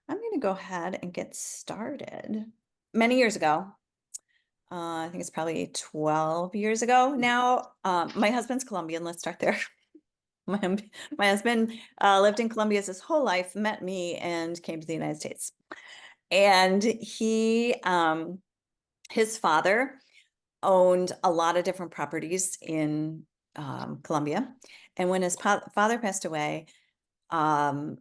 I'm going to go ahead and get started. Many years ago, I think it's probably 12 years ago now. My husband's Colombian. Let's start there. My, my husband lived in Colombia his whole life, met me, and came to the United States. And his father owned a lot of different properties in Colombia. And when his father passed away, um,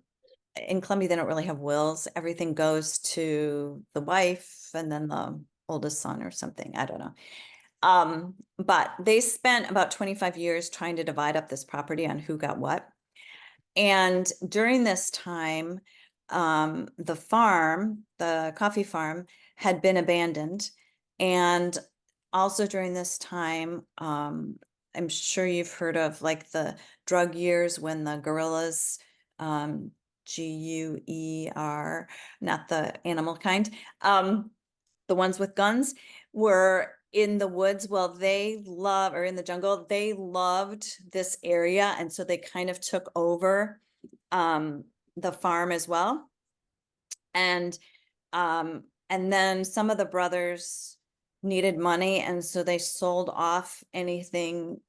in Colombia, they don't really have wills. Everything goes to the wife and then the oldest son or something. I don't know. But they spent about 25 years trying to divide up this property on who got what. And during this time, the farm, the coffee farm, had been abandoned. And also during this time, I'm sure you've heard of like the drug years when the guerrillas, GUER, not the animal kind, the ones with guns, were in the woods. Well, or in the jungle, they loved this area. And so they kind of took over the farm as well. And then some of the brothers needed money, and so they sold off anything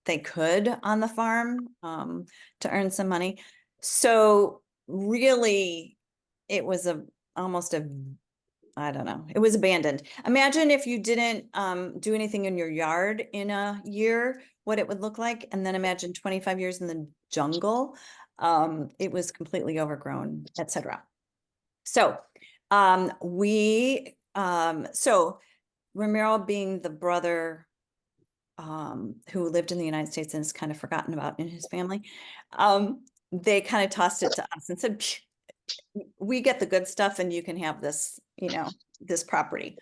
they could on the farm to earn some money. So really, it was almost a, I don't know, it was abandoned. Imagine if you didn't do anything in your yard in a year, what it would look like, and then imagine 25 years in the jungle. It was completely overgrown, etc. So so Ramiro, being the brother who lived in the United States and is kind of forgotten about in his family, they kind of tossed it to us and said, we get the good stuff and you can have this, this property.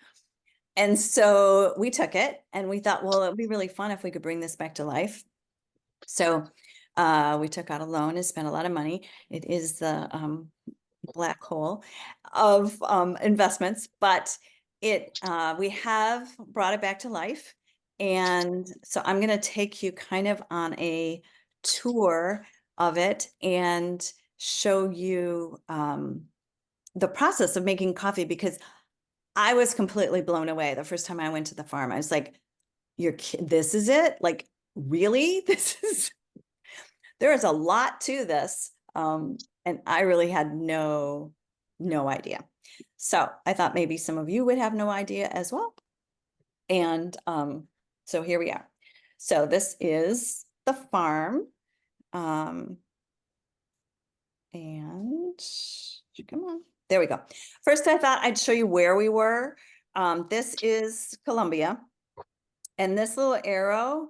And so we took it and we thought, well, it'd be really fun if we could bring this back to life. So we took out a loan and spent a lot of money. It is the black hole of investments, but we have brought it back to life. And so I'm going to take you kind of on a tour of it and show you the process of making coffee, because I was completely blown away the first time I went to the farm. I was like, this is it? Like, really? There is a lot to this. And I really had no idea. So I thought maybe some of you would have no idea as well. And so here we are. So this is the farm. And come on, there we go. First, I thought I'd show you where we were. This is Colombia. And this little arrow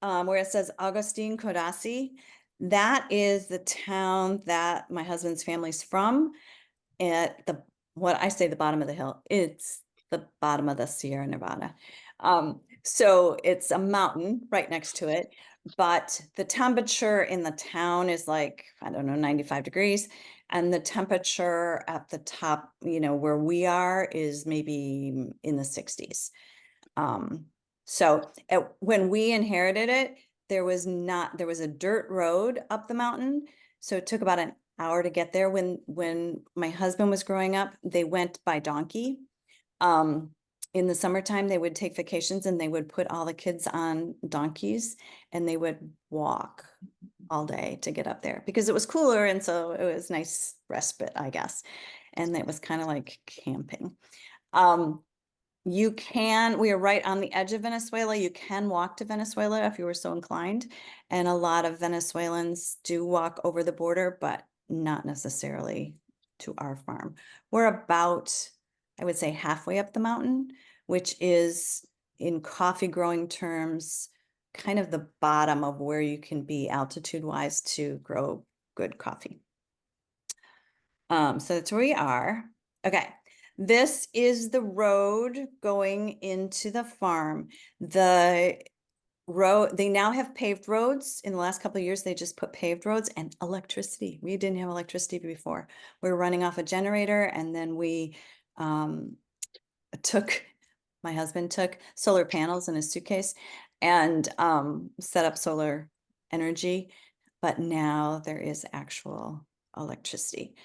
where it says Agustin Codazzi, that is the town that my husband's family's from. At what I say, the bottom of the hill. It's the bottom of the Sierra Nevada. So it's a mountain right next to it, but the temperature in the town is like, I don't know, 95 degrees. And the temperature at the top, where we are, is maybe in the 60s. So when we inherited it, there was a dirt road up the mountain. So it took about an hour to get there. When my husband was growing up, they went by donkey. In the summertime, they would take vacations and they would put all the kids on donkeys and they would walk all day to get up there because it was cooler. And so it was nice respite, I guess. And it was kind of like camping. We are right on the edge of Venezuela. You can walk to Venezuela if you were so inclined. And a lot of Venezuelans do walk over the border, but not necessarily to our farm. We're about, I would say, halfway up the mountain, which is, in coffee growing terms, kind of the bottom of where you can be altitude-wise to grow good coffee. So that's where we are. Okay. This is the road going into the farm. The road, they now have paved roads. In the last couple of years, they just put paved roads and electricity. We didn't have electricity before. We were running off a generator, and then my husband took solar panels in his suitcase and set up solar energy. But now there is actual electricity.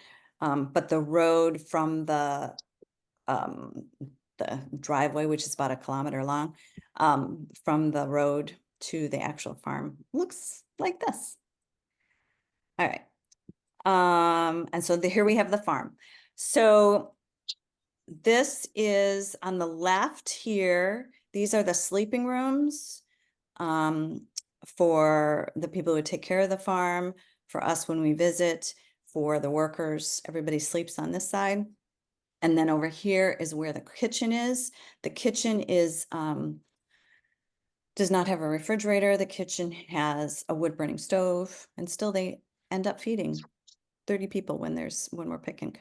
But the road from um, the driveway, which is about 1 kilometer long, from the road to the actual farm looks like this. All right. And so here we have the farm. So this is on the left here. These are the sleeping rooms for the people who take care of the farm, for us when we visit, for the workers. Everybody sleeps on this side. And then over here is where the kitchen is. The kitchen is does not have a refrigerator. The kitchen has a wood burning stove, and still they end up feeding 30 people when we're picking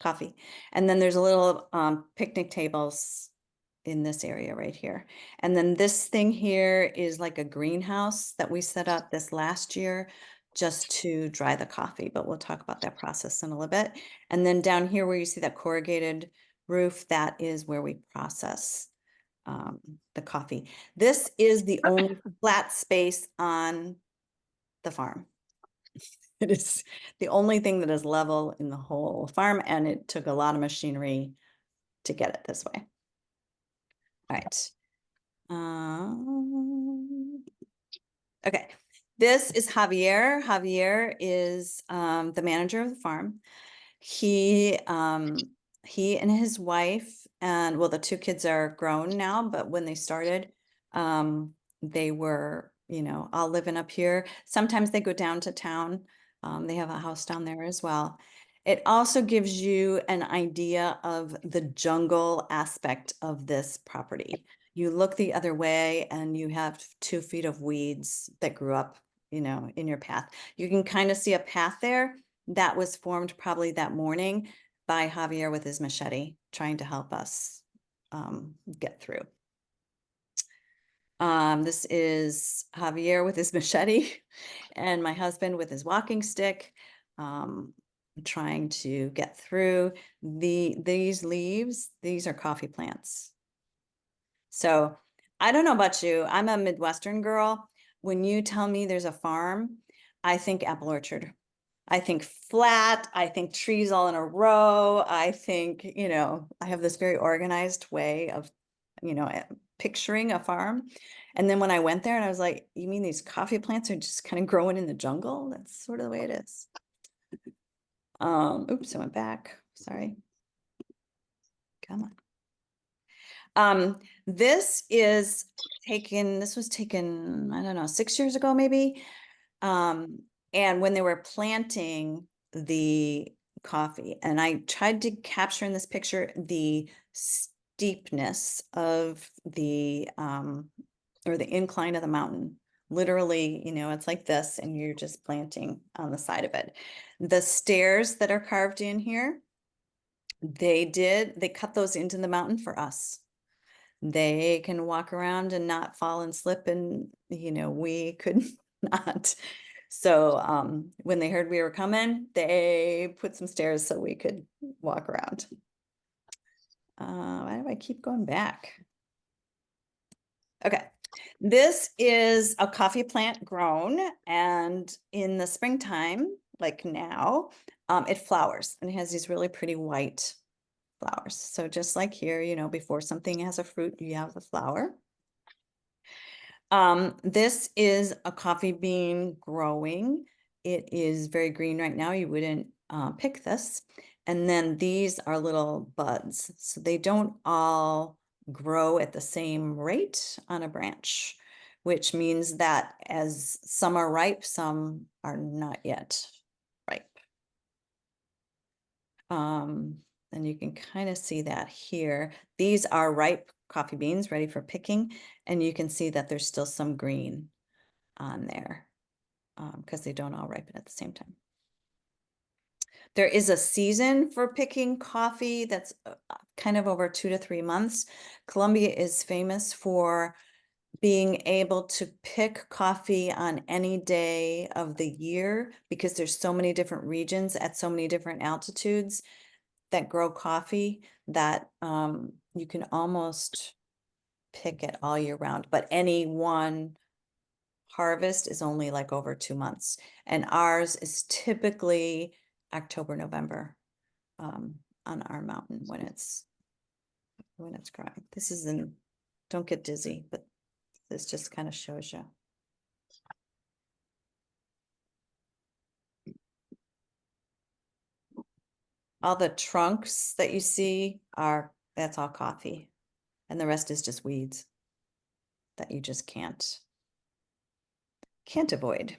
coffee. And then there's a little picnic tables in this area right here. And then this thing here is like a greenhouse that we set up this last year just to dry the coffee, but we'll talk about that process in a little bit. And then down here where you see that corrugated roof, that is where we process the coffee. This is the only flat space on the farm. It is the only thing that is level in the whole farm, and it took a lot of machinery to get it this way. All right. Okay. This is Javier. Javier is the manager of the farm. He and his wife, and well, the 2 kids are grown now, but when they started, they were, all living up here. Sometimes they go down to town. They have a house down there as well. It also gives you an idea of the jungle aspect of this property. You look the other way and you have 2 feet of weeds that grew up, in your path. You can kind of see a path there that was formed probably that morning by Javier with his machete, trying to help us get through. This is Javier with his machete and my husband with his walking stick, trying to get through. These leaves, these are coffee plants. So I don't know about you, I'm a Midwestern girl. When you tell me there's a farm, I think apple orchard. I think flat, I think trees all in a row. I think, I have this very organized way of, picturing a farm. And then when I went there and I was like, you mean these coffee plants are just kind of growing in the jungle? That's sort of the way it is. Oops, I went back. Sorry. Come on. This was taken, I don't know, 6 years ago, maybe. And when they were planting the coffee, and I tried to capture in this picture the steepness of the or the incline of the mountain. Literally, it's like this, and you're just planting on the side of it. The stairs that are carved in here, they cut those into the mountain for us. They can walk around and not fall and slip, and we could not. So when they heard we were coming, they put some stairs so we could walk around. Why do I keep going back? Okay, this is a coffee plant grown, and in the springtime, like now, it flowers, and it has these really pretty white flowers. So just like here, before something has a fruit, you have the flower. This is a coffee bean growing. It is very green right now. You wouldn't pick this. And then these are little buds. So they don't all grow at the same rate on a branch, which means that as some are ripe, some are not yet ripe. And you can kind of see that here. These are ripe coffee beans ready for picking, and you can see that there's still some green on there because they don't all ripen at the same time. There is a season for picking coffee that's kind of over 2 to 3 months. Colombia is famous for being able to pick coffee on any day of the year because there's so many different regions at so many different altitudes that grow coffee that you can almost pick it all year round, but any one harvest is only like over 2 months. And ours is typically October, November, on our mountain when it's growing. This is don't get dizzy, but this just kind of shows you. All the trunks that you see that's all coffee, and the rest is just weeds that you just can't avoid.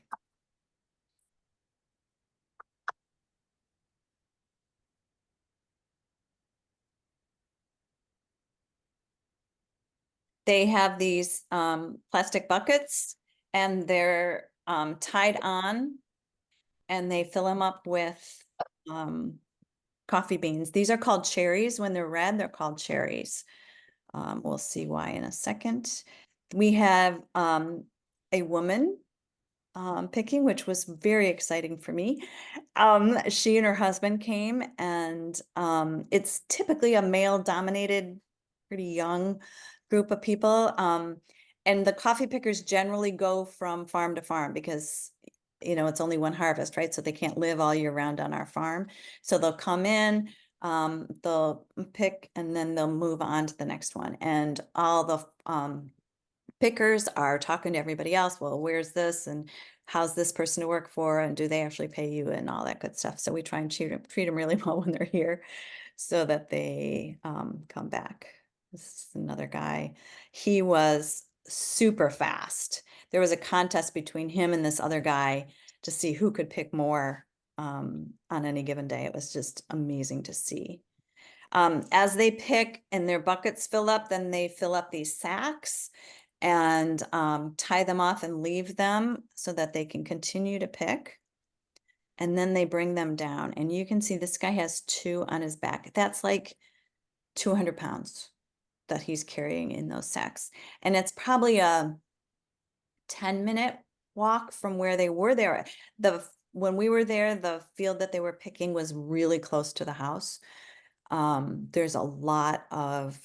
They have these plastic buckets, and they're tied on, and they fill them up with coffee beans. These are called cherries. When they're red, they're called cherries. We'll see why in a second. We have a woman picking, which was very exciting for me. She and her husband came, and it's typically a male-dominated, pretty young group of people. And the coffee pickers generally go from farm to farm because, it's only one harvest, right? So they can't live all year round on our farm. So they'll come in, they'll pick, and then they'll move on to the next one. And all the pickers are talking to everybody else. Well, where's this, and how's this person to work for, and do they actually pay you, and all that good stuff. So we try and treat them really well when they're here, so that they come back. This is another guy. He was super fast. There was a contest between him and this other guy to see who could pick more on any given day. It was just amazing to see. As they pick and their buckets fill up, then they fill up these sacks and tie them off and leave them so that they can continue to pick. And then they bring them down. And you can see this guy has 2 on his back. That's like 200 pounds that he's carrying in those sacks. And it's probably a 10-minute walk from where they were there. When we were there, the field that they were picking was really close to the house. There's a lot of,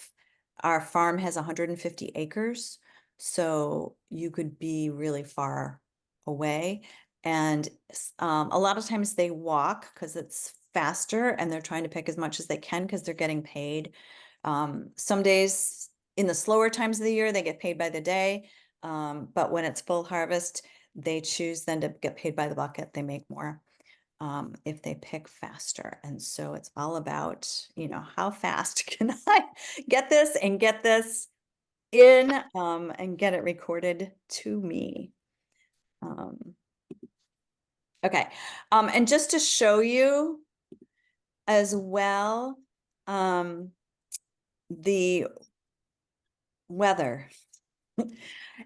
our farm has 150 acres, so you could be really far away. And a lot of times they walk because it's faster, and they're trying to pick as much as they can because they're getting paid. Some days in the slower times of the year, they get paid by the day. But when it's full harvest, they choose then to get paid by the bucket. They make more if they pick faster. And so it's all about, how fast can I get this and get this in and get it recorded to me. Okay. And just to show you as well, the weather.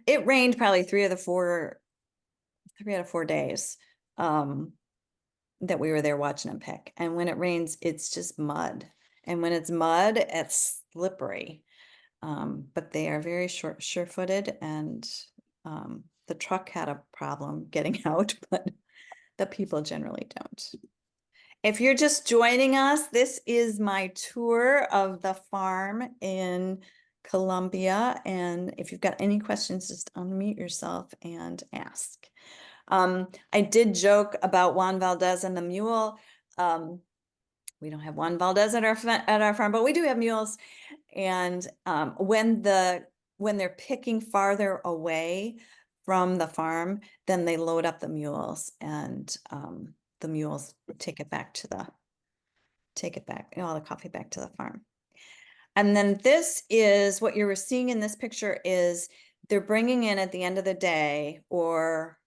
It rained probably 3 out of 4 days. That we were there watching them pick. And when it rains, it's just mud. And when it's mud, it's slippery. But they are very sure-footed, and the truck had a problem getting out, but the people generally don't. If you're just joining us, this is my tour of the farm in Colombia. And if you've got any questions, just unmute yourself and ask. I did joke about Juan Valdez and the mule. We don't have Juan Valdez at our farm, but we do have mules. And when they're picking farther away from the farm, then they load up the mules, and the mules take it back, all the coffee back to the farm. And then this is what you're seeing in this picture is they're bringing in at the end of the day, or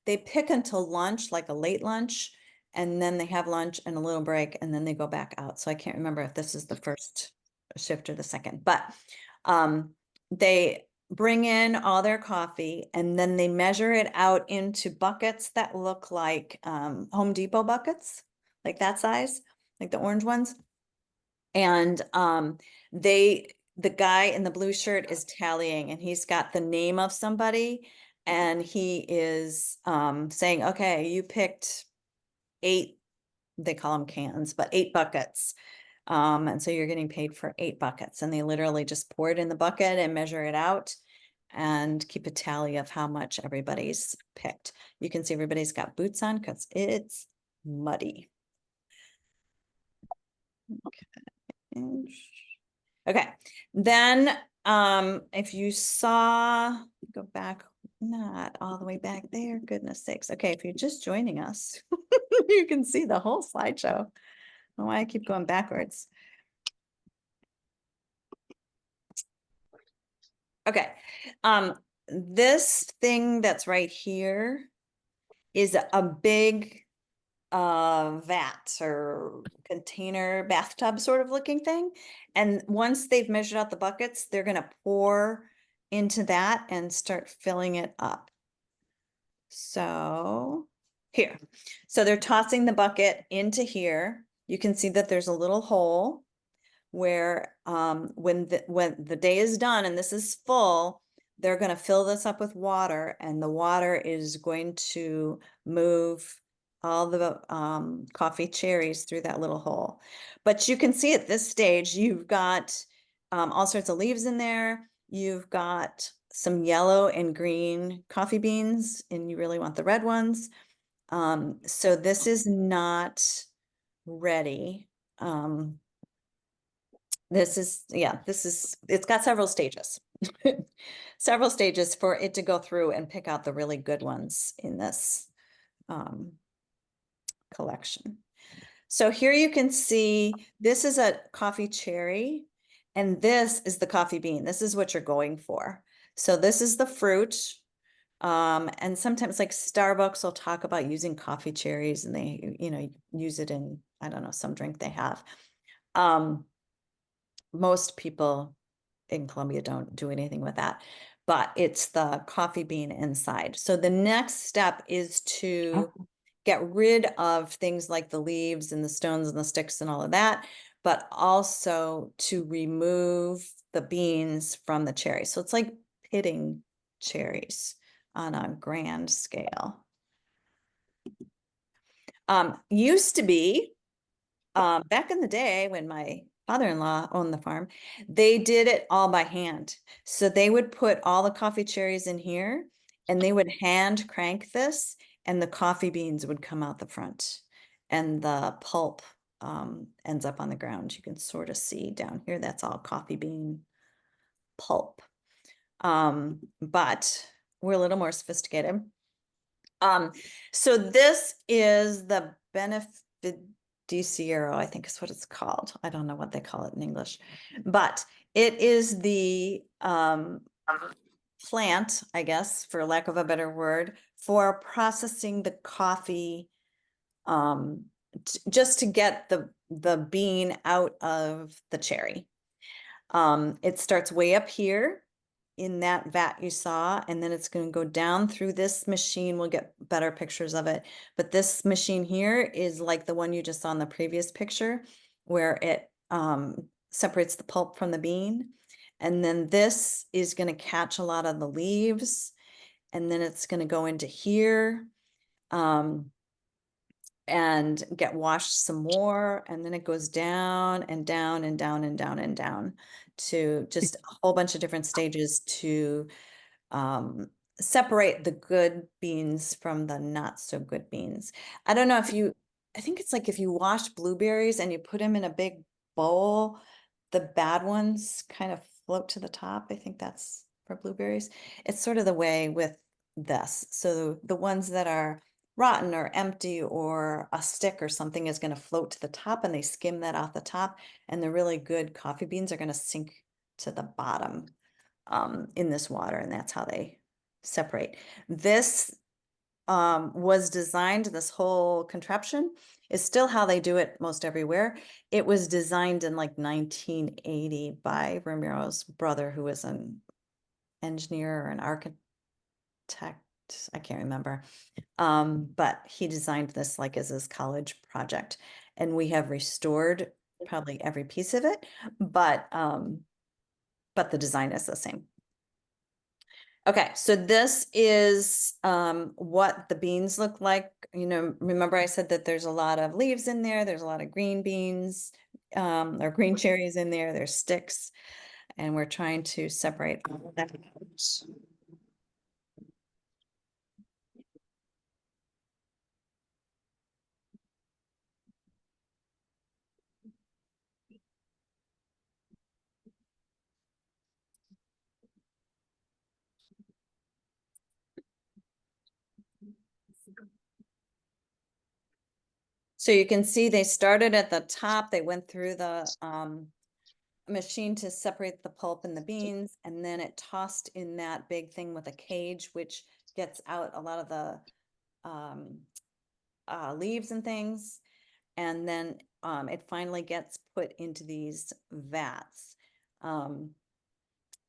they pick until lunch, like a late lunch, and then they have lunch and a little break, and then they go back out. So I can't remember if this is the first shift or the second, but they bring in all their coffee, and then they measure it out into buckets that look like Home Depot buckets, like that size, like the orange ones. And the guy in the blue shirt is tallying, and he's got the name of somebody, and he is saying, okay, you picked 8, they call them cans, but 8 buckets. And so you're getting paid for 8 buckets, and they literally just pour it in the bucket and measure it out and keep a tally of how much everybody's picked. You can see everybody's got boots on because it's muddy. Okay, then if you saw, go back, not all the way back there, goodness sakes. Okay, if you're just joining us, you can see the whole slideshow. I don't know why I keep going backwards. Okay, this thing that's right here is a big vat or container bathtub sort of looking thing. And once they've measured out the buckets, they're going to pour into that and start filling it up. So here, so they're tossing the bucket into here. You can see that there's a little hole where when the day is done and this is full, they're going to fill this up with water, and the water is going to move all the coffee cherries through that little hole. But you can see at this stage, you've got all sorts of leaves in there. You've got some yellow and green coffee beans, and you really want the red ones. So this is not ready. This is, it's got several stages. Several stages for it to go through and pick out the really good ones in this collection. So here you can see, this is a coffee cherry, and this is the coffee bean. This is what you're going for. So this is the fruit. And sometimes like Starbucks will talk about using coffee cherries, and they, use it in, I don't know, some drink they have. Most people in Colombia don't do anything with that, but it's the coffee bean inside. So the next step is to get rid of things like the leaves and the stones and the sticks and all of that, but also to remove the beans from the cherries. So it's like pitting cherries on a grand scale. Used to be, back in the day when my father-in-law owned the farm, they did it all by hand. So they would put all the coffee cherries in here, and they would hand crank this, and the coffee beans would come out the front, and the pulp ends up on the ground. You can sort of see down here, that's all coffee bean pulp. But we're a little more sophisticated. So this is the beneficiario, I think is what it's called. I don't know what they call it in English, but it is the plant, I guess, for lack of a better word, for processing the coffee, just to get the bean out of the cherry. It starts way up here in that vat you saw, and then it's going to go down through this machine. We'll get better pictures of it, but this machine here is like the one you just saw in the previous picture, where it separates the pulp from the bean. And then this is going to catch a lot of the leaves, and then it's going to go into here and get washed some more, and then it goes down and down and down and down and down to just a whole bunch of different stages to separate the good beans from the not so good beans. I don't know if you, I think it's like if you wash blueberries and you put them in a big bowl, the bad ones kind of float to the top. I think that's for blueberries. It's sort of the way with this. So the ones that are rotten or empty or a stick or something is going to float to the top, and they skim that off the top, and the really good coffee beans are going to sink to the bottom in this water, and that's how they separate. This was designed, this whole contraption is still how they do it most everywhere. It was designed in like 1980 by Ramiro's brother, who was an engineer or an architect, I can't remember. But he designed this like as his college project, and we have restored probably every piece of it, but the design is the same. Okay, so this is what the beans look like. Remember I said that there's a lot of leaves in there, there's a lot of green beans, or green cherries in there, there's sticks, and we're trying to separate all of that. So you can see they started at the top, they went through the machine to separate the pulp and the beans, and then it tossed in that big thing with a cage, which gets out a lot of the leaves and things. And then it finally gets put into these vats. And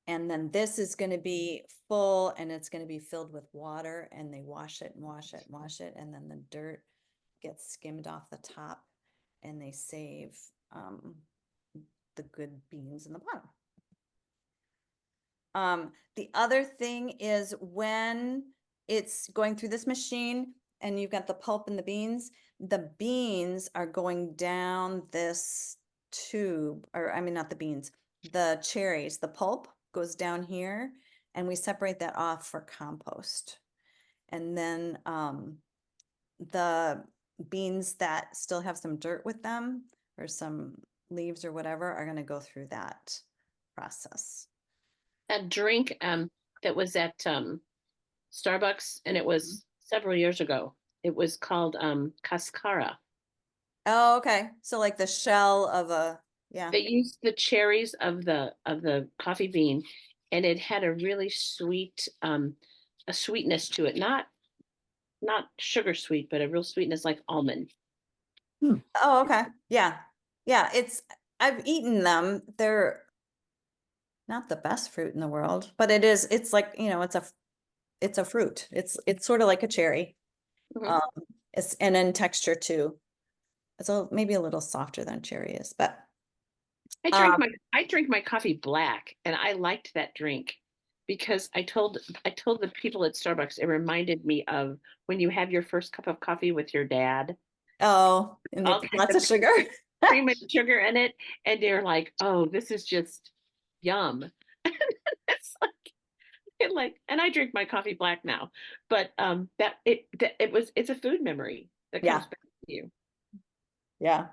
then this is going to be full, and it's going to be filled with water, and they wash it and wash it and wash it, and then the dirt gets skimmed off the top, and they save the good beans in the bottom. The other thing is when it's going through this machine and you've got the pulp and the beans are going down this tube, or I mean, not the beans, the cherries, the pulp goes down here, and we separate that off for compost. And then the beans that still have some dirt with them or some leaves or whatever are going to go through that process. That drink that was at Starbucks, and it was several years ago. It was called cascara. Oh, okay. So like the shell of yeah. They used the cherries of the coffee bean, and it had a really sweet a sweetness to it. Not sugar sweet, but a real sweetness like almond. Oh, okay. Yeah. Yeah, I've eaten them. They're not the best fruit in the world, but it's like, it's a fruit. It's sort of like a cherry. Mhm. Um, and in texture too. It's maybe a little softer than cherry is, but I drink my coffee black, and I liked that drink because I told the people at Starbucks it reminded me of when you have your first cup of coffee with your dad, oh, and they all put kinds lots of of sugar. cream and sugar in it, and they're like, "Oh, this is just yum." It's and I drink my coffee black now, but it's a food memory that comes Yeah. back to you. Yeah.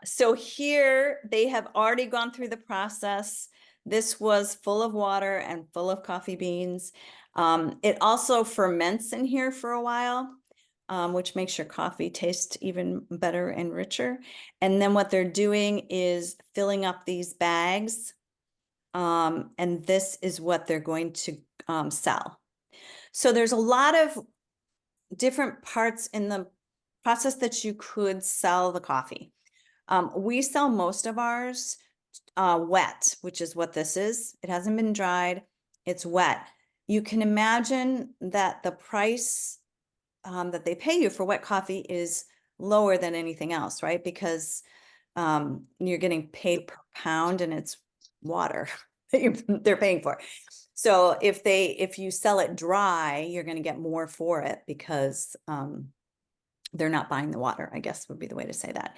So here they have already gone through the process. This was full of water and full of coffee beans. It also ferments in here for a while, which makes your coffee taste even better and richer. And then what they're doing is filling up these bags. And this is what they're going to sell. So there's a lot of different parts in the process that you could sell the coffee. We sell most of ours wet, which is what this is. It hasn't been dried. It's wet. You can imagine that the price that they pay you for wet coffee is lower than anything else, right? Because you're getting paid per pound, and it's water that they're paying for. So if you sell it dry, you're going to get more for it because they're not buying the water, I guess would be the way to say that.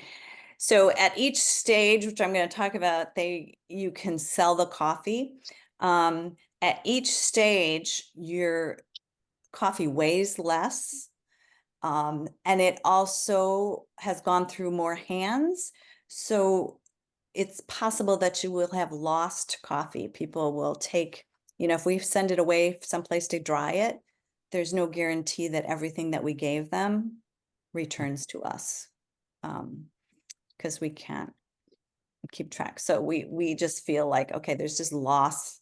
So at each stage, which I'm going to talk about, you can sell the coffee. At each stage, your coffee weighs less. And it also has gone through more hands. So it's possible that you will have lost coffee. People will take, if we send it away someplace to dry it, there's no guarantee that everything that we gave them returns to us. Because we can't keep track. So we just feel like, okay, there's just loss,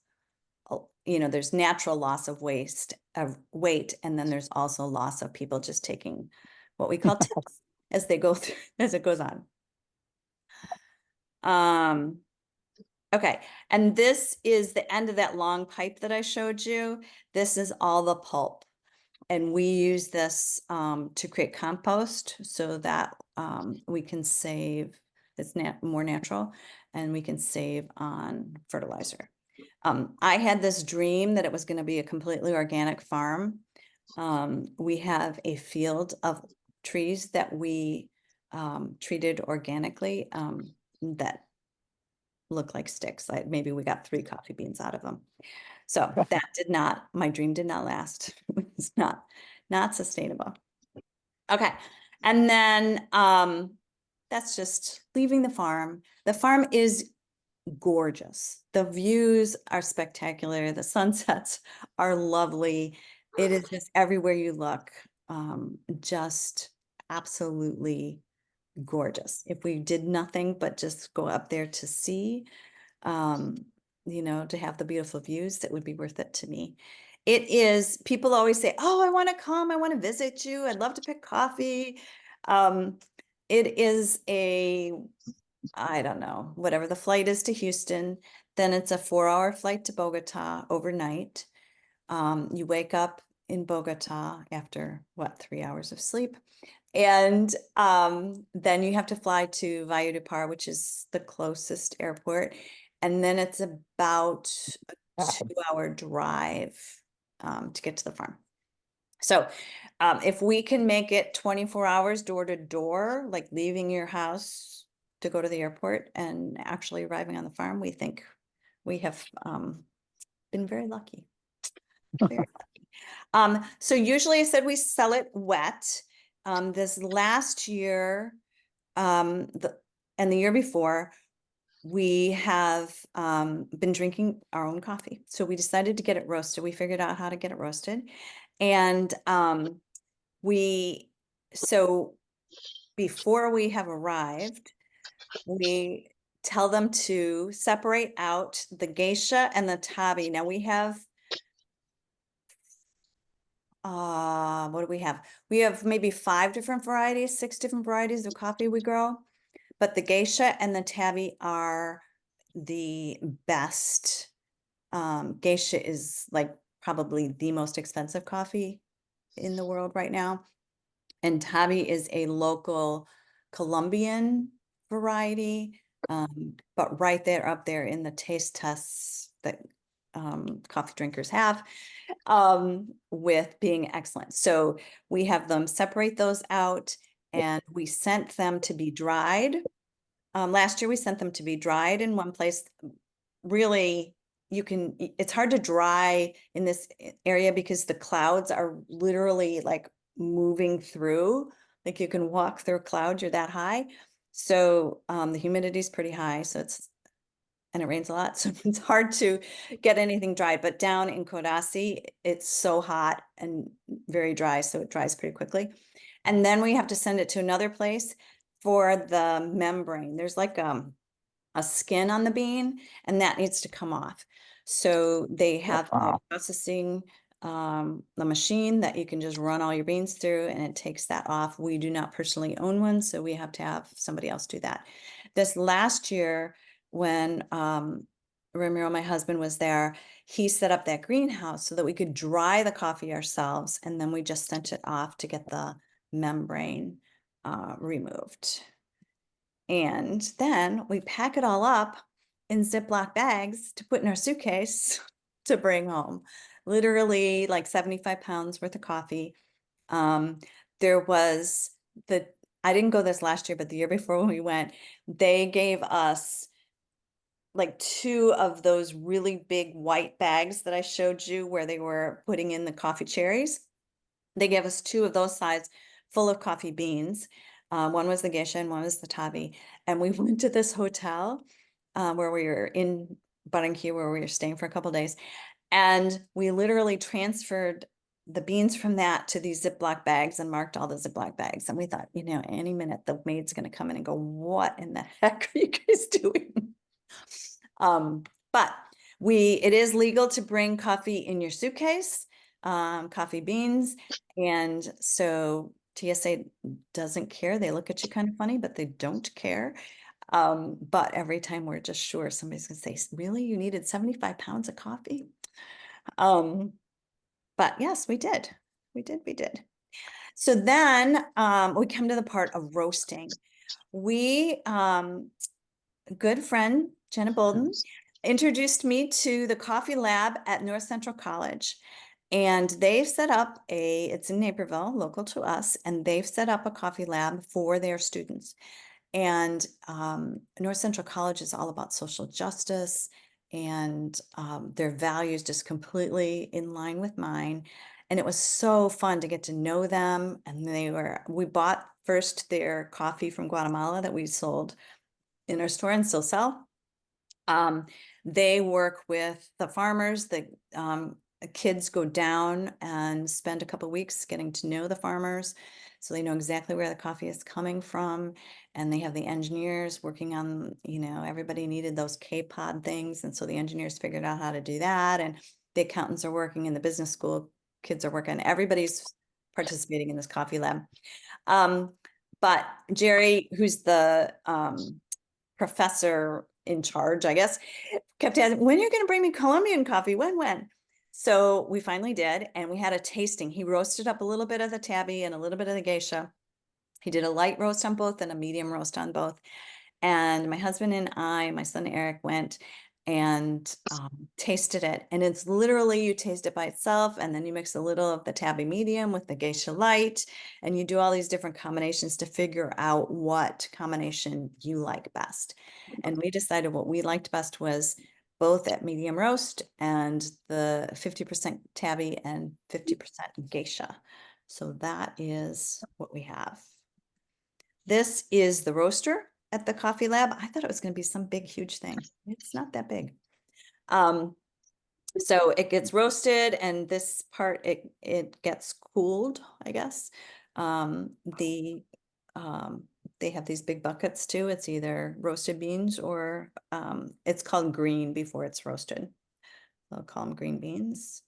there's natural loss of weight, and then there's also loss of people just taking what we call tips as they go through, as it goes on. Okay, and this is the end of that long pipe that I showed you. This is all the pulp. And we use this to create compost so that we can save, it's more natural, and we can save on fertilizer. I had this dream that it was going to be a completely organic farm. We have a field of trees that we treated organically that look like sticks. Maybe we got 3 coffee beans out of them. So my dream did not last. It's not sustainable. Okay. And then that's just leaving the farm. The farm is gorgeous. The views are spectacular. The sunsets are lovely. It is just everywhere you look, just absolutely gorgeous. If we did nothing but just go up there to see, um, to have the beautiful views, that would be worth it to me. It is, people always say, oh, I want to come, I want to visit you, I'd love to pick coffee. Um, it is I don't know, whatever the flight is to Houston, then it's a 4-hour flight to Bogota overnight. You wake up in Bogota after what, 3 hours of sleep. And then you have to fly to Valledupar, which is the closest airport. And then it's about a 2-hour drive to get to the farm. So if we can make it 24 hours door to door, like leaving your house to go to the airport and actually arriving on the farm, we think we have been very lucky. Very lucky. So usually I said we sell it wet. This last year, and the year before, we have been drinking our own coffee. So we decided to get it roasted. We figured out how to get it roasted. And so before we have arrived, we tell them to separate out the geisha and the tabi. Now we have, what do we have? We have maybe 5 different varieties, 6 different varieties of coffee we grow, but the geisha and the tabi are the best. Geisha is like probably the most expensive coffee in the world right now. And tabi is a local Colombian variety, but right there up there in the taste tests that coffee drinkers have, with being excellent. So we have them separate those out, and we sent them to be dried. Last year we sent them to be dried in one place. Really, it's hard to dry in this area because the clouds are literally like moving through, like you can walk through clouds, you're that high. So the humidity is pretty high, and it rains a lot, so it's hard to get anything dried. But down in Codassi, it's so hot and very dry, so it dries pretty quickly. And then we have to send it to another place for the membrane. There's like a skin on the bean, and that needs to come off. So they have a processing, the machine that you can just run all your beans through, and it takes that off. We do not personally own one, so we have to have somebody else do that. This last year, when Ramiro, my husband, was there, he set up that greenhouse so that we could dry the coffee ourselves, and then we just sent it off to get the membrane removed. And then we pack it all up in Ziploc bags to put in our suitcase to bring home. Literally like 75 pounds worth of coffee. There was I didn't go this last year, but the year before when we went, they gave us like 2 of those really big white bags that I showed you where they were putting in the coffee cherries. They gave us 2 of those sides full of coffee beans. One was the geisha and one was the tabi. And we went to this hotel where we were in Barranquilla, where we were staying for a couple days. And we literally transferred the beans from that to these Ziploc bags and marked all the Ziploc bags. And we thought, any minute the maid's going to come in and go, what in the heck are you guys doing? But it is legal to bring coffee in your suitcase, coffee beans. And so TSA doesn't care. They look at you kind of funny, but they don't care. But every time we're just sure somebody's gonna say, really, you needed 75 pounds of coffee? But yes, we did. We did. So then we come to the part of roasting. Good friend, Jenna Bolden, introduced me to the coffee lab at North Central College. And they've set up it's in Naperville, local to us, and they've set up a coffee lab for their students. And North Central College is all about social justice, and their values just completely in line with mine. And it was so fun to get to know them. And we bought first their coffee from Guatemala that we sold in our store and still sell. They work with the farmers, kids go down and spend a couple weeks getting to know the farmers, so they know exactly where the coffee is coming from. And they have the engineers working on, everybody needed those K-pod things, and so the engineers figured out how to do that. And the accountants are working in the business school, kids are working, everybody's participating in this coffee lab. But Jerry, who's the professor in charge, I guess, kept asking, when are you going to bring me Colombian coffee? When? So we finally did, and we had a tasting. He roasted up a little bit of the tabby and a little bit of the geisha. He did a light roast on both and a medium roast on both. And my husband and I, my son Eric, went and tasted it. And it's literally, you taste it by itself, and then you mix a little of the tabby medium with the geisha light, and you do all these different combinations to figure out what combination you like best. And we decided what we liked best was both at medium roast and the 50% tabby and 50% geisha. So that is what we have. This is the roaster at the coffee lab. I thought it was going to be some big, huge thing. It's not that big. So it gets roasted, and this part, it gets cooled, I guess. They have these big buckets too. It's either roasted beans or it's called green before it's roasted. They'll call them green beans.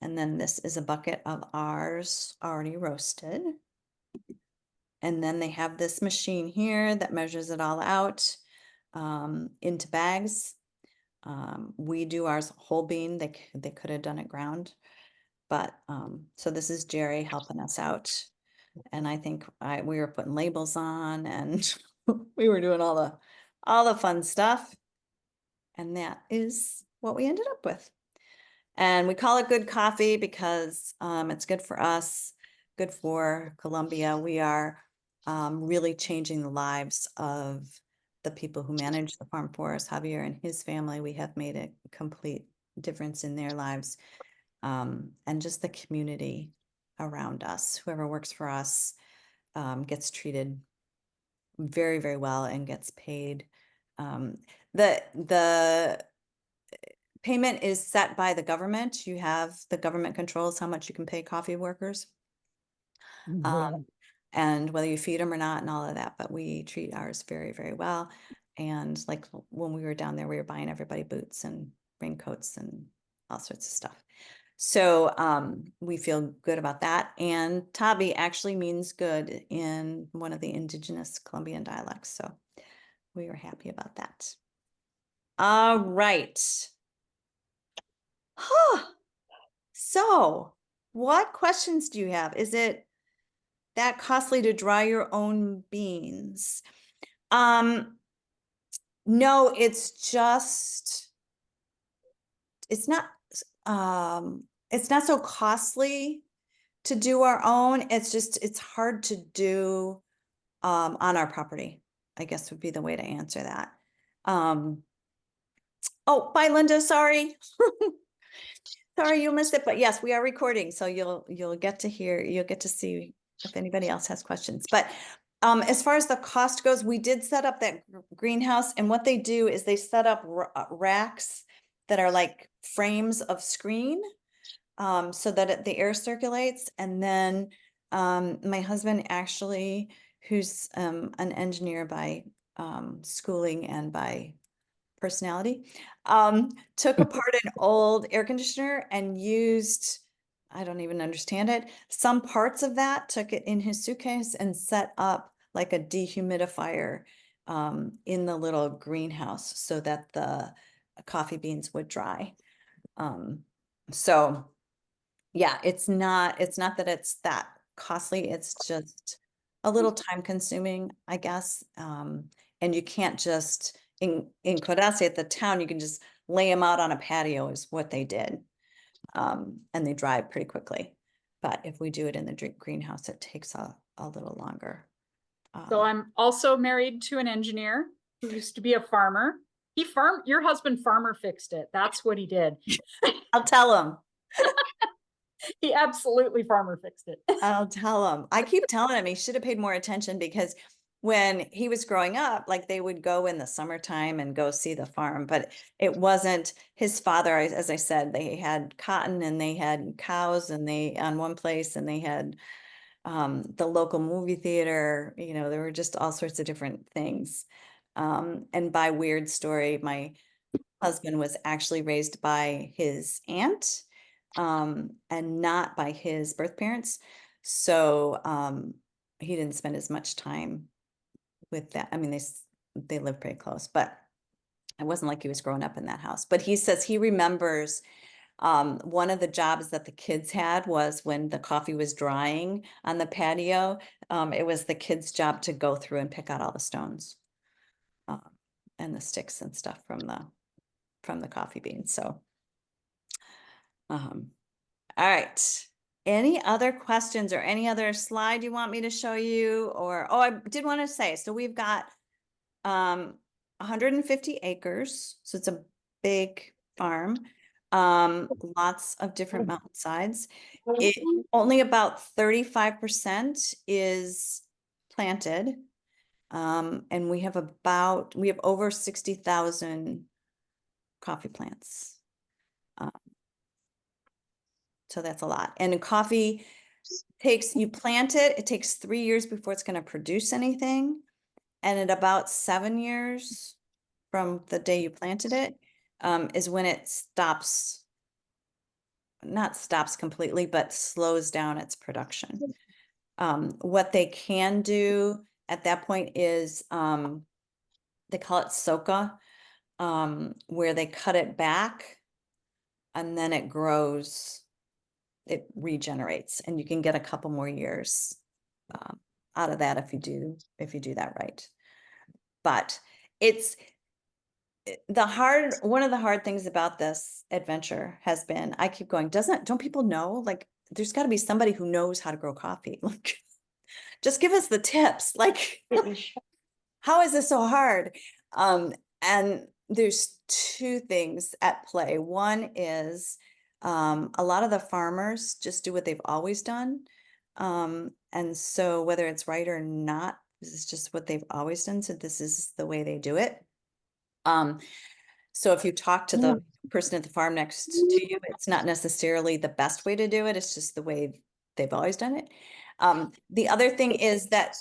And then this is a bucket of ours already roasted. And then they have this machine here that measures it all out into bags. We do ours whole bean. They could have done it ground, but so this is Jerry helping us out. And I think we were putting labels on, and we were doing all the fun stuff. And that is what we ended up with. And we call it good coffee because it's good for us, good for Colombia. We are really changing the lives of the people who manage the farm for us. Javier and his family, we have made a complete difference in their lives, and just the community around us. Whoever works for us gets treated very well and gets paid. The payment is set by the government. The government controls how much you can pay coffee workers. And whether you feed them or not and all of that, but we treat ours very well. And like when we were down there, we were buying everybody boots and raincoats and all sorts of stuff. So we feel good about that. And tabi actually means good in one of the indigenous Colombian dialects. So we were happy about that. All right. So what questions do you have? Is it that costly to dry your own beans? No, it's not so costly to do our own. It's hard to do on our property, I guess would be the way to answer that. Oh, bye, Linda. Sorry. Sorry you missed it, but yes, we are recording, so you'll get to see if anybody else has questions. But as far as the cost goes, we did set up that greenhouse, and what they do is they set up racks that are like frames of screen, so that the air circulates. And then my husband actually, who's an engineer by schooling and by personality, took apart an old air conditioner and used, I don't even understand it, some parts of that, took it in his suitcase and set up like a dehumidifier in the little greenhouse so that the coffee beans would dry. So yeah, it's not that it's that costly. It's just a little time consuming, I guess. And you can't just, in Codese at the town, you can just lay them out on a patio is what they did. And they dry pretty quickly. But if we do it in the greenhouse, it takes a little longer. So I'm also married to an engineer who used to be a farmer. Your husband farmer fixed it. That's what he did. I'll tell him. He absolutely farmer fixed it. I'll tell him. I keep telling him he should have paid more attention, because when he was growing up, like they would go in the summertime and go see the farm, but it wasn't his father. As I said, they had cotton and they had cows and they on one place and they had the local movie theater, there were just all sorts of different things. And by weird story, my husband was actually raised by his aunt, and not by his birth parents. So he didn't spend as much time with that. I mean, they lived pretty close, but it wasn't like he was growing up in that house. But he says he remembers one of the jobs that the kids had was when the coffee was drying on the patio. It was the kids' job to go through and pick out all the stones and the sticks and stuff from the coffee beans. So, all right. Any other questions or any other slide you want me to show you? Or, I did want to say, so we've got 150 acres. So it's a big farm. Lots of different mountainsides. Only about 35% is planted. And we have over 60,000 coffee plants. So that's a lot. And coffee you plant it, it takes 3 years before it's going to produce anything. And at about 7 years from the day you planted it, is when it not stops completely, but slows down its production. What they can do at that point is, they call it soca, where they cut it back and then it grows, it regenerates, and you can get a couple more years out of that if you do that right. But it's one of the hard things about this adventure has been, I keep going, don't people know, like, there's got to be somebody who knows how to grow coffee. Like, just give us the tips. Like, how is this so hard? And there's two things at play. One is, a lot of the farmers just do what they've always done. And so whether it's right or not, this is just what they've always done. So this is the way they do it. So if you talk to the person at the farm next to you, it's not necessarily the best way to do it. It's just the way they've always done it. The other thing is that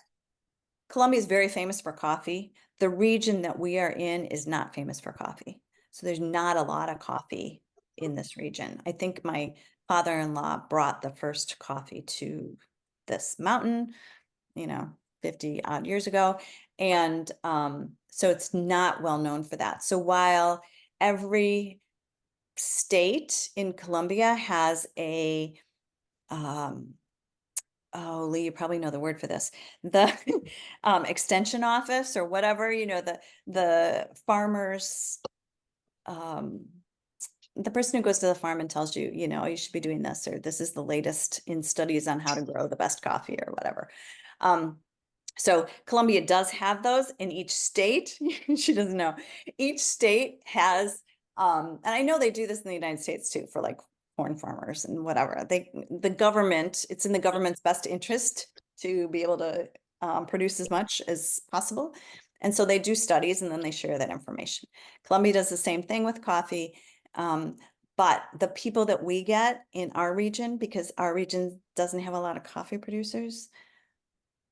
Colombia is very famous for coffee. The region that we are in is not famous for coffee. So there's not a lot of coffee in this region. I think my father-in-law brought the first coffee to this mountain, 50 odd years ago. And so it's not well known for that. So while every state in Colombia has a, Lee, you probably know the word for this, the extension office or whatever, the farmers, the person who goes to the farm and tells you, you should be doing this, or this is the latest in studies on how to grow the best coffee or whatever. So Colombia does have those in each state. She doesn't know. Each state has, and I know they do this in the United States too, for like corn farmers and whatever. It's in the government's best interest to be able to produce as much as possible. And so they do studies and then they share that information. Colombia does the same thing with coffee. But the people that we get in our region, because our region doesn't have a lot of coffee producers,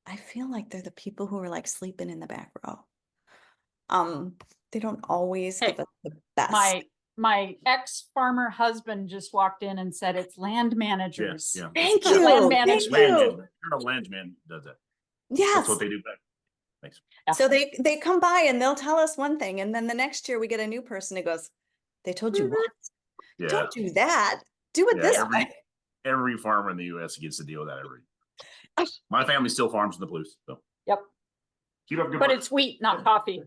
I feel like they're the people who are like sleeping in the back row. They don't always give us the best. My ex-farmer husband just walked in and said it's land managers. Yeah. Thank you. Land Thank management. you. Landman does that. Yes. That's what they do better. Thanks. So they come by and they'll tell us one thing, and then the next year we get a new person who goes, "They told you what? Yeah. Don't do that. Do it this way." Every farmer in the U.S. gets to deal with that every year. My family still farms in the blues. So. Yep. Keep up good But work. it's wheat, not coffee.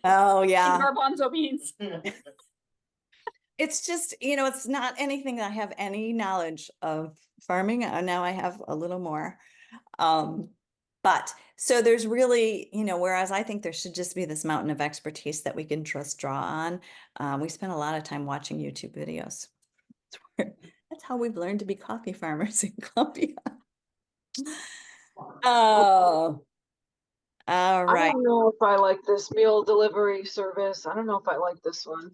Oh yeah. Garbanzo beans. It's just, it's not anything that I have any knowledge of farming. Now I have a little more. But so there's really, whereas I think there should just be this mountain of expertise that we can just draw on. We spend a lot of time watching YouTube videos. That's how we've learned to be coffee farmers in Colombia. Oh, all All I right. don't know if I like this meal delivery service. I don't know if I like this one.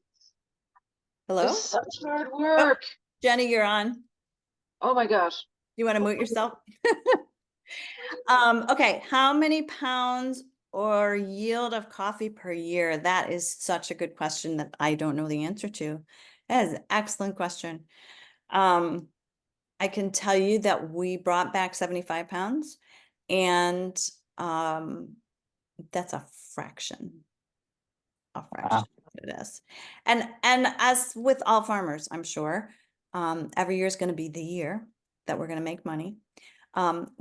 Hello? This is such hard Oh, work. Jenny, you're on. Oh my gosh. You want to mute yourself? Okay, how many pounds or yield of coffee per year? That is such a good question that I don't know the answer to. That is an excellent question. I can tell you that we brought back 75 pounds, and that's a fraction. A fraction of what it is. And as with all farmers, I'm sure, every year is going to be the year that we're going to make money.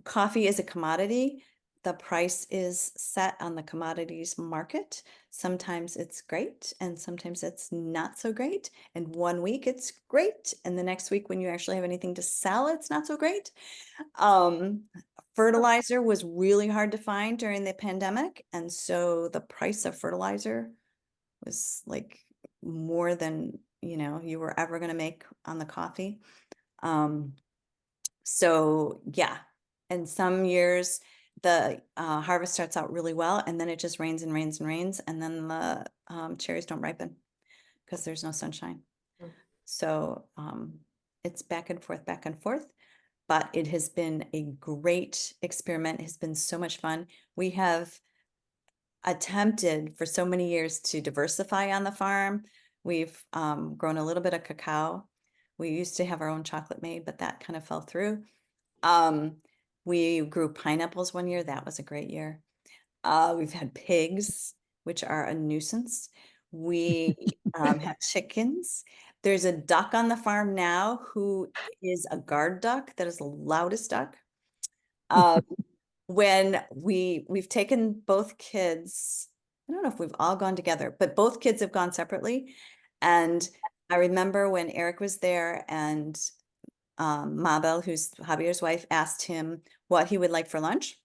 Coffee is a commodity. The price is set on the commodities market. Sometimes it's great and sometimes it's not so great. And one week it's great. And the next week when you actually have anything to sell, it's not so great. Fertilizer was really hard to find during the pandemic. And so the price of fertilizer was like more than, you were ever going to make on the coffee. So yeah, and some years the harvest starts out really well, and then it just rains and rains and rains, and then the cherries don't ripen because there's no sunshine. So it's back and forth, but it has been a great experiment. It has been so much fun. We have attempted for so many years to diversify on the farm. We've grown a little bit of cacao. We used to have our own chocolate made, but that kind of fell through. We grew pineapples one year. That was a great year. We've had pigs, which are a nuisance. We have chickens. There's a duck on the farm now who is a guard duck. That is the loudest duck. When we've taken both kids, I don't know if we've all gone together, but both kids have gone separately. And I remember when Eric was there and Mabel, who's Javier's wife, asked him what he would like for lunch.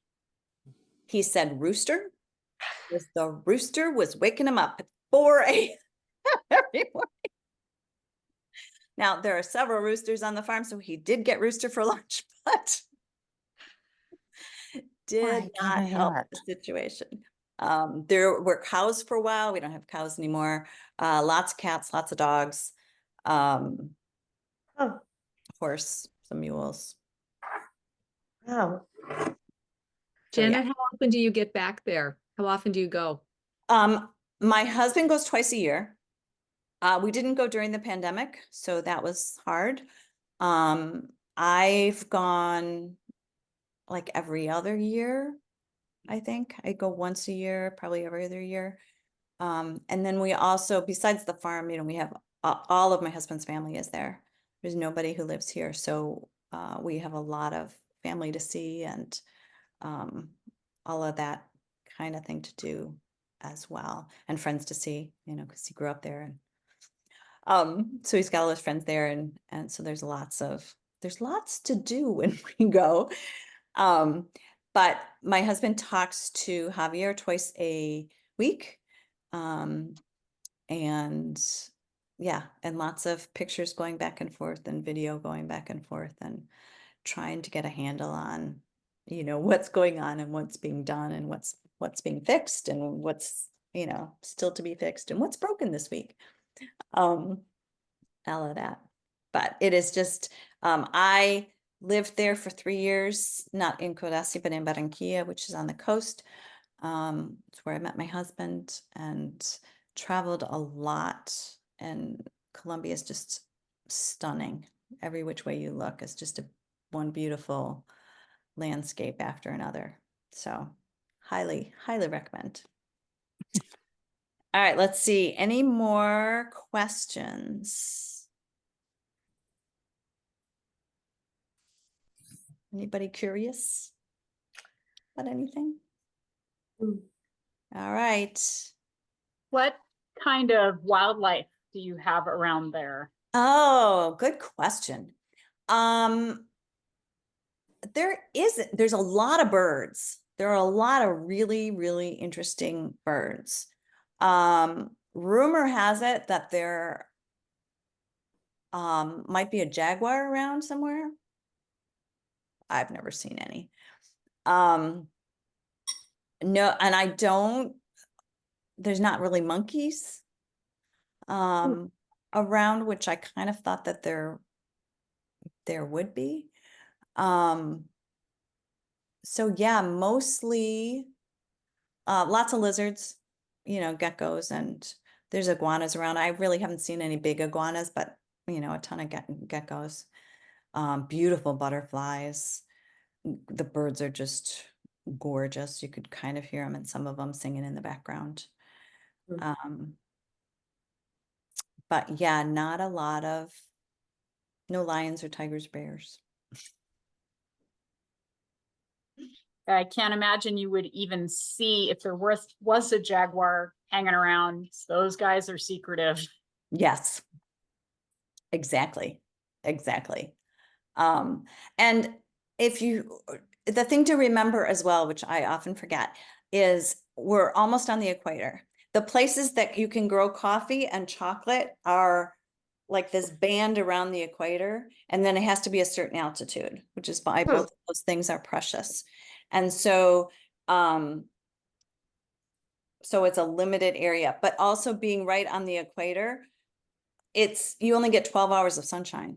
He said rooster. The rooster was waking him up at 4 a.m. every morning. Now, there are several roosters on the farm, so he did get rooster for lunch, but did not help the situation. There were cows for a while. We don't have cows anymore. Lots of cats, lots of dogs. Horse, some mules. Wow. So, Janet, how often do you get back there? How often do you go? My husband goes twice a year. We didn't go during the pandemic, so that was hard. I've gone like every other year, I think. I go once a year, probably every other year. And then we also, besides the farm, we have all of my husband's family is there. There's nobody who lives here. So we have a lot of family to see and all of that kind of thing to do as well. And friends to see, because he grew up there. And so he's got all his friends there. And so there's lots to do when we go. But my husband talks to Javier twice a week. And yeah, and lots of pictures going back and forth and video going back and forth and trying to get a handle on, what's going on and what's being done and what's being fixed and what's, still to be fixed and what's broken this week. All of that. But it is just, I lived there for 3 years, not in Codazzi, but in Barranquilla, which is on the coast. It's where I met my husband and traveled a lot. And Colombia is just stunning. Every which way you look is just one beautiful landscape after another. So highly, highly recommend. All right, let's see. Any more questions? Anybody curious about anything? All right. What kind of wildlife do you have around there? Oh, good question. There's a lot of birds. There are a lot of really, really interesting birds. Rumor has it that there might be a jaguar around somewhere. I've never seen any. No, and I don't, there's not really monkeys around, which I kind of thought that there would be. So yeah, mostly lots of lizards, geckos, and there's iguanas around. I really haven't seen any big iguanas, but a ton of geckos. Beautiful butterflies. The birds are just gorgeous. You could kind of hear them, and some of them singing in the background. But yeah, not a lot of, no lions or tigers, bears. I can't imagine you would even see if there was a jaguar hanging around. Those guys are secretive. Yes, exactly. And the thing to remember as well, which I often forget, is we're almost on the equator. The places that you can grow coffee and chocolate are like this band around the equator, and then it has to be a certain altitude, which is why both of those things are precious. And so, so it's a limited area, but also being right on the equator, you only get 12 hours of sunshine.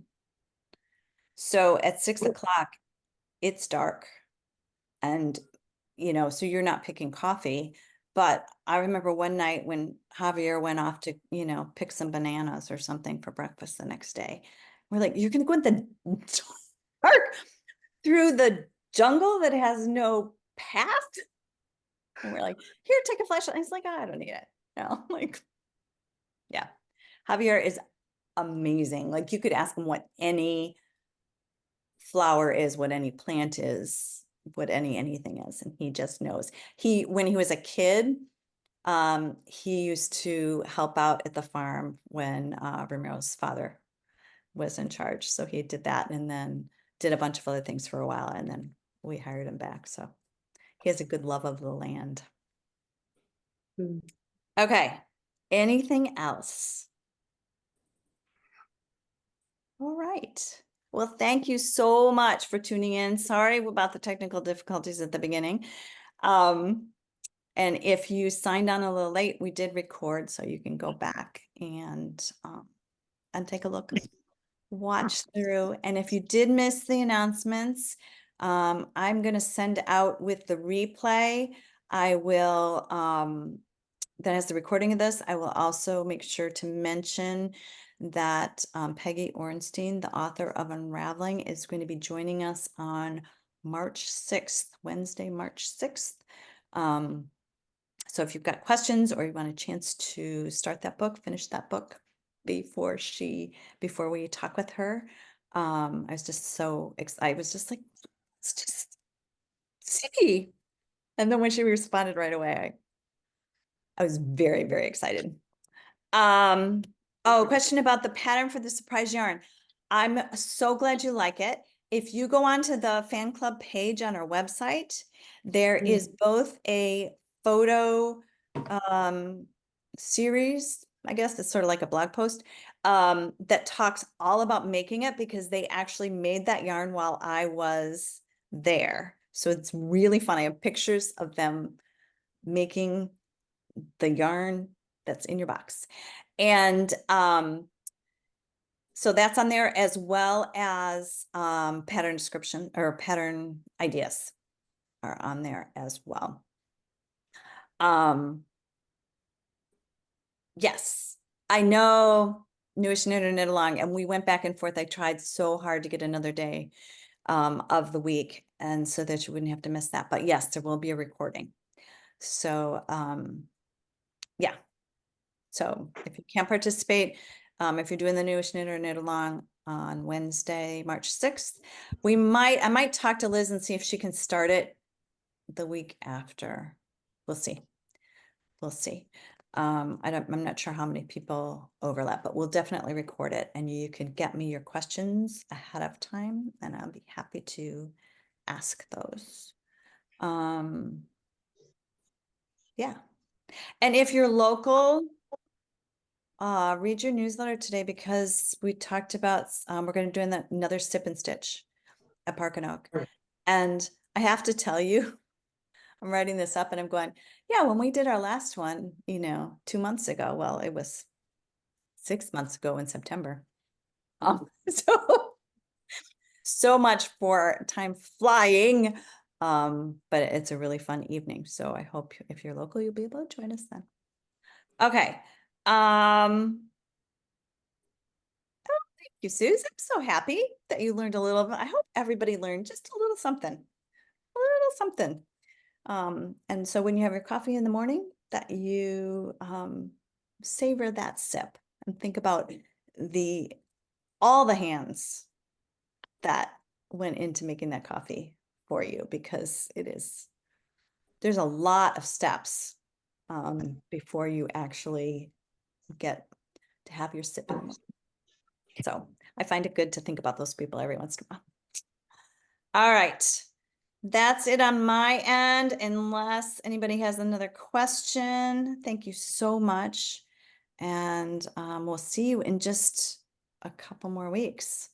So at 6 o'clock, it's dark. And, so you're not picking coffee. But I remember one night when Javier went off to, pick some bananas or something for breakfast the next day. We're like, you're going to go in the dark through the jungle that has no path? And we're like, here, take a flashlight. And he's like, oh, I don't need it. Yeah. Javier is amazing. Like, you could ask him what any flower is, what any plant is, what anything is, and he just knows. When he was a kid, he used to help out at the farm when Romero's father was in charge. So he did that, and then did a bunch of other things for a while, and then we hired him back. So he has a good love of the land. Okay. Anything else? All right. Well, thank you so much for tuning in. Sorry about the technical difficulties at the beginning. And if you signed on a little late, we did record, so you can go back and take a look, watch through. And if you did miss the announcements, I'm going to send out with the replay. I will, that has the recording of this. I will also make sure to mention that Peggy Orenstein, the author of Unraveling, is going to be joining us on March 6th, Wednesday, March 6th. So if you've got questions or you want a chance to start that book, finish that book before we talk with her, I was just so excited. I was just like, let's just see. And then when she responded right away, I was very, very excited. Oh, question about the pattern for the surprise yarn. I'm so glad you like it. If you go onto the fan club page on our website, there is both a photo series, I guess it's sort of like a blog post, that talks all about making it, because they actually made that yarn while I was there. So it's really fun. I have pictures of them making the yarn that's in your box. And so that's on there, as well as pattern description or pattern ideas are on there as well. Yes, I know, Newish Knit or Knit Along, and we went back and forth. I tried so hard to get another day of the week, and so that you wouldn't have to miss that. But yes, there will be a recording. So yeah. So if you can't participate, if you're doing the Newish Knit or Knit Along on Wednesday, March 6th, I might talk to Liz and see if she can start it the week after. We'll see. I'm not sure how many people overlap, but we'll definitely record it, and you can get me your questions ahead of time, and I'll be happy to ask those. Yeah. And if you're local, read your newsletter today, because we talked about we're going to do another Sip and Stitch at Park and Oak. And I have to tell you, I'm writing this up and I'm going, yeah, when we did our last one, 2 months ago, well, it was 6 months ago in September. So much for time flying. But it's a really fun evening. So I hope if you're local, you'll be able to join us then. Okay. Thank you, Suze. I'm so happy that you learned a little bit. I hope everybody learned just a little something. A little something. And so when you have your coffee in the morning, that you savor that sip and think about all the hands that went into making that coffee for you, because there's a lot of steps before you actually get to have your sip. So I find it good to think about those people every once in a while. All right. That's it on my end, unless anybody has another question. Thank you so much. And we'll see you in just a couple more weeks.